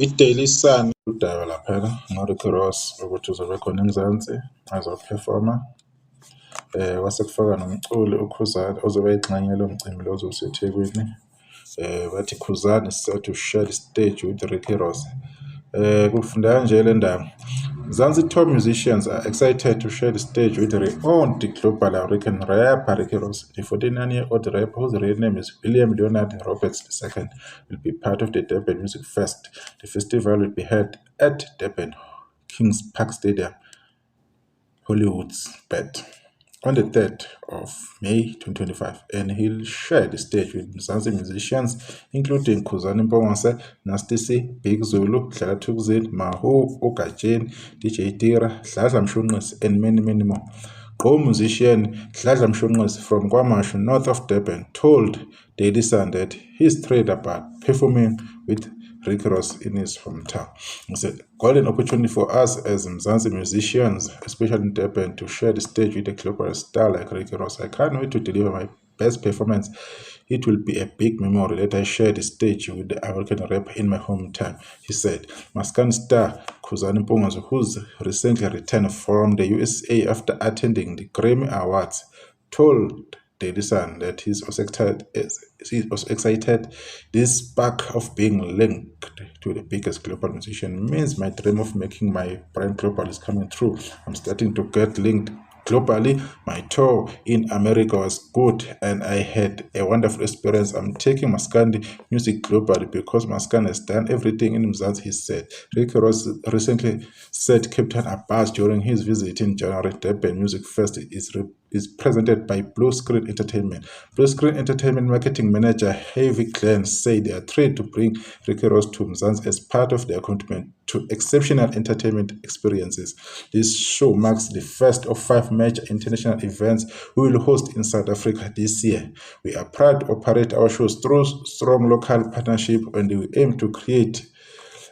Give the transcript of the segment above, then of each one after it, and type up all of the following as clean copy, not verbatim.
I-Daily Sun udaba laphana ngo-Ricky Ross ukuthi uzobe khona eMzansi azophefoma. Kwase kufaka nomculi uKhuzani ozobe eyingxenye yalo mcimbi lo ozobe useThekwini. Bathi Khuzani is set to share the stage with Ricky Ross. Kufunda kanje le ndaba. Mzansi top musicians are excited to share the stage with the renowned global American rapper Ricky Ross. The 49-year-old rapper, whose real name is William Leonard Roberts II, will be part of the Durban Music Fest. The festival will be held at Durban Kings Park Stadium, Hollywood's bet, on the 3rd of May 2025, and he'll share the stage with Mzansi musicians including Khuzani Mpongose, Nasty C, Big Zulu, Dlala Thukzin, Mahu, Okajeni, DJ Tira, Dladla Mshunqisi, and many more. Go musician Dladla Mshunqisi from KwaMashu, north of Durban, told Daily Sun that he's thrilled about performing with Ricky Ross in his hometown. It's a golden opportunity for us as Mzansi musicians, especially in Durban, to share the stage with a global star like Ricky Ross. I can't wait to deliver my best performance. It will be a big memory that I share the stage with the American rapper in my hometown, he said. Maskandi star Khuzani Mpongose, who's recently returned from the USA after attending the Grammy Awards, told Daily Sun that he's also excited. This spark of being linked to the biggest global musician means my dream of making my brand global is coming true. I'm starting to get linked globally. My tour in America was good and I had a wonderful experience. I'm taking Maskandi music globally because Maskandi has done everything in Mzansi, he said. Ricky Ross recently said Captain Abbas during his visit in January. Durban Music Fest is presented by Blue Screen Entertainment. Blue Screen Entertainment marketing manager Harvey Glenn said they are thrilled to bring Ricky Ross to Mzansi as part of their commitment to exceptional entertainment experiences. This show marks the first of 5 major international events we will host in South Africa this year. We are proud to operate our shows through strong local partnership, and we aim to create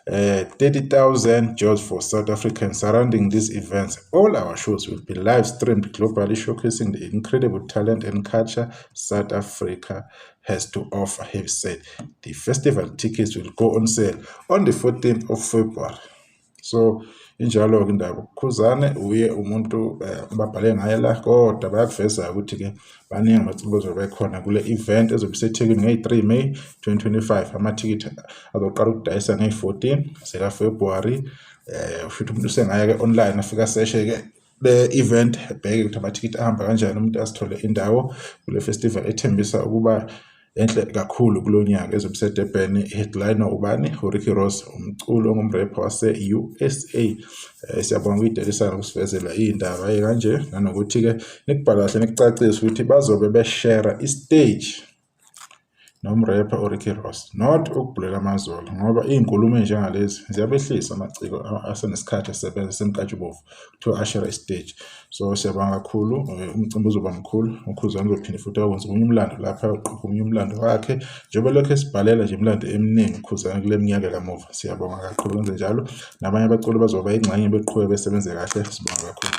30,000 jobs for South Africans surrounding these events. All our shows will be live streamed globally, showcasing the incredible talent and culture South Africa has to offer, he said. The festival tickets will go on sale on the 14th of February. So injalo ke indaba Khuzane uye umuntu babhale ngaye la kodwa bayakuveza ukuthi ke baningi amaculo azobe khona kule event ezobe iseThekwini nge-3 May 2025. Amathikithi azoqala ukudayisa nge-14 sika February. Futhi umuntu usengaya ke online afika seshe ke le event bheke ukuthi amathikithi ahamba kanjani, umuntu asithole indawo kule festival ethembisa ukuba enhle kakhulu kulonyaka ezobe iseDurban. Headliner ubani? Ricky Ross, umculo ongumrapper wase-USA. Siyabonga kwi-Daily Sun ukusivezela indaba kanje, nanokuthi ke nikubhala kahle nikucacisa ukuthi bazobe beshare istage nomrapper uRicky Ross, not ukubhulela amazolo, ngoba izinkulumo ezinjengalezi ziyabehlisa amaciko asenesikhathi esebenza semkatshubomvu kuthiwa ashare istage. So siyabonga kakhulu, umcimbi uzoba mkhulu. uKhuzani uzophinde futhi akwenze omunye umlando lapha, uqopha omunye umlando wakhe njengoba lokho esibhalela nje imilando eminingi uKhuzani kule minyaka kamuva. Siyabonga kakhulu kwenze njalo, nabanye abaculi bazoba yingxenye beqhubeke besebenze kahle. Sibonga kakhulu.